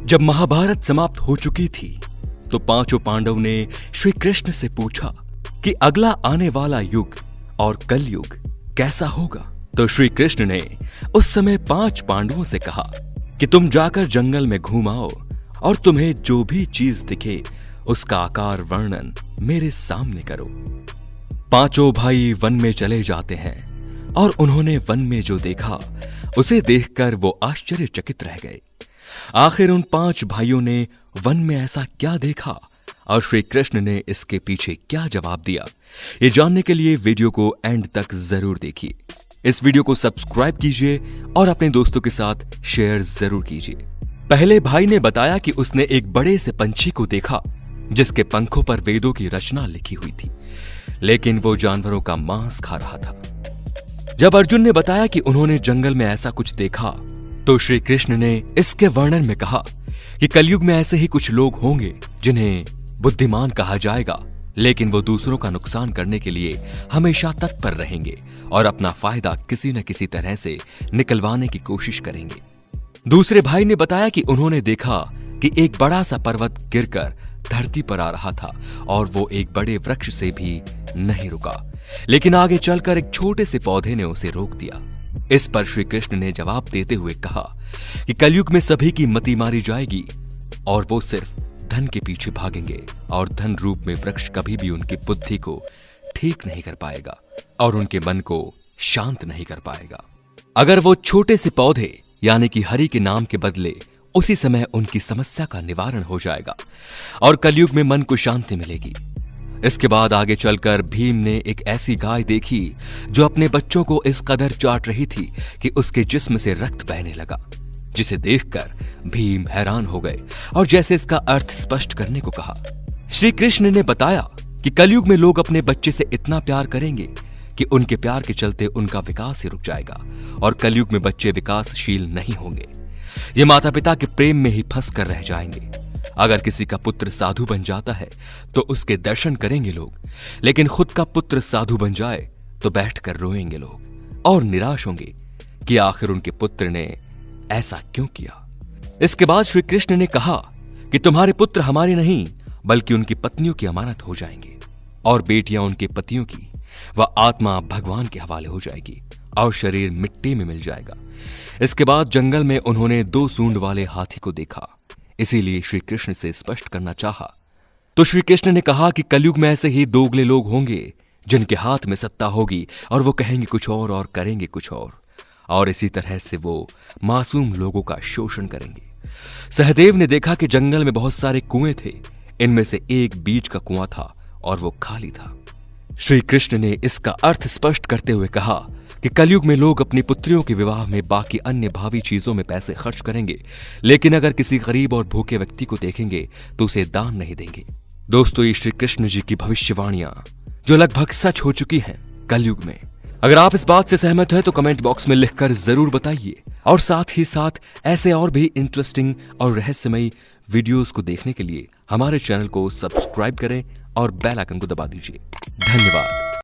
जब महाभारत समाप्त हो चुकी थी तो पांचों पांडव ने श्री कृष्ण से पूछा कि अगला आने वाला युग और कलयुग कैसा होगा। तो श्री कृष्ण ने उस समय 5 पांडवों से कहा कि तुम जाकर जंगल में घूम आओ और तुम्हें जो भी चीज दिखे उसका आकार वर्णन मेरे सामने करो। पांचों भाई वन में चले जाते हैं और उन्होंने वन में जो देखा उसे देखकर वो आश्चर्यचकित रह गए। आखिर उन 5 भाइयों ने वन में ऐसा क्या देखा और श्री कृष्ण ने इसके पीछे क्या जवाब दिया, ये जानने के लिए वीडियो को एंड तक जरूर देखिए। इस वीडियो को सब्सक्राइब कीजिए और अपने दोस्तों के साथ शेयर जरूर कीजिए। पहले भाई ने बताया कि उसने एक बड़े से पंछी को देखा जिसके पंखों पर वेदों की रचना लिखी हुई थी, लेकिन वो जानवरों का मांस खा रहा था। जब अर्जुन ने बताया कि उन्होंने जंगल में ऐसा कुछ देखा तो श्री कृष्ण ने इसके वर्णन में कहा कि कलयुग में ऐसे ही कुछ लोग होंगे जिन्हें बुद्धिमान कहा जाएगा, लेकिन वो दूसरों का नुकसान करने के लिए हमेशा तत्पर रहेंगे और अपना फायदा किसी न किसी तरह से निकलवाने की कोशिश करेंगे। दूसरे भाई ने बताया कि उन्होंने देखा कि एक बड़ा सा पर्वत गिरकर धरती पर आ रहा था और वो एक बड़े वृक्ष से भी नहीं रुका, लेकिन आगे चलकर एक छोटे से पौधे ने उसे रोक दिया। इस पर श्री कृष्ण ने जवाब देते हुए कहा कि कलयुग में सभी की मति मारी जाएगी और वो सिर्फ धन के पीछे भागेंगे और धन रूप में वृक्ष कभी भी उनकी बुद्धि को ठीक नहीं कर पाएगा और उनके मन को शांत नहीं कर पाएगा। अगर वो छोटे से पौधे यानी कि हरि के नाम के बदले उसी समय उनकी समस्या का निवारण हो जाएगा और कलयुग में मन को शांति मिलेगी। इसके बाद आगे चलकर भीम ने एक ऐसी गाय देखी जो अपने बच्चों को इस कदर चाट रही थी कि उसके जिस्म से रक्त बहने लगा, जिसे देखकर भीम हैरान हो गए और जैसे इसका अर्थ स्पष्ट करने को कहा। श्री कृष्ण ने बताया कि कलयुग में लोग अपने बच्चे से इतना प्यार करेंगे कि उनके प्यार के चलते उनका विकास ही रुक जाएगा और कलयुग में बच्चे विकासशील नहीं होंगे। ये माता पिता के प्रेम में ही फंस कर रह जाएंगे। अगर किसी का पुत्र साधु बन जाता है तो उसके दर्शन करेंगे लोग, लेकिन खुद का पुत्र साधु बन जाए तो बैठकर रोएंगे लोग और निराश होंगे कि आखिर उनके पुत्र ने ऐसा क्यों किया। इसके बाद श्री कृष्ण ने कहा कि तुम्हारे पुत्र हमारे नहीं बल्कि उनकी पत्नियों की अमानत हो जाएंगे और बेटियां उनके पतियों की, वह आत्मा भगवान के हवाले हो जाएगी और शरीर मिट्टी में मिल जाएगा। इसके बाद जंगल में उन्होंने 2 सूंड वाले हाथी को देखा, इसीलिए श्री कृष्ण से स्पष्ट करना चाहा। तो श्री कृष्ण ने कहा कि कलयुग में ऐसे ही दोगले लोग होंगे जिनके हाथ में सत्ता होगी और वो कहेंगे कुछ और करेंगे कुछ और इसी तरह से वो मासूम लोगों का शोषण करेंगे। सहदेव ने देखा कि जंगल में बहुत सारे कुएं थे, इनमें से एक बीच का कुआं था और वो खाली था। श्री कृष्ण ने इसका अर्थ स्पष्ट करते हुए कहा कि कलयुग में लोग अपनी पुत्रियों के विवाह में बाकी अन्य भावी चीजों में पैसे खर्च करेंगे, लेकिन अगर किसी गरीब और भूखे व्यक्ति को देखेंगे तो उसे दान नहीं देंगे। दोस्तों, ये श्री कृष्ण जी की भविष्यवाणियां जो लगभग सच हो चुकी हैं कलयुग में। अगर आप इस बात से सहमत हैं तो कमेंट बॉक्स में लिखकर जरूर बताइए और साथ ही साथ ऐसे और भी इंटरेस्टिंग और रहस्यमयी वीडियोस को देखने के लिए हमारे चैनल को सब्सक्राइब करें और बेल आइकन को दबा दीजिए। धन्यवाद।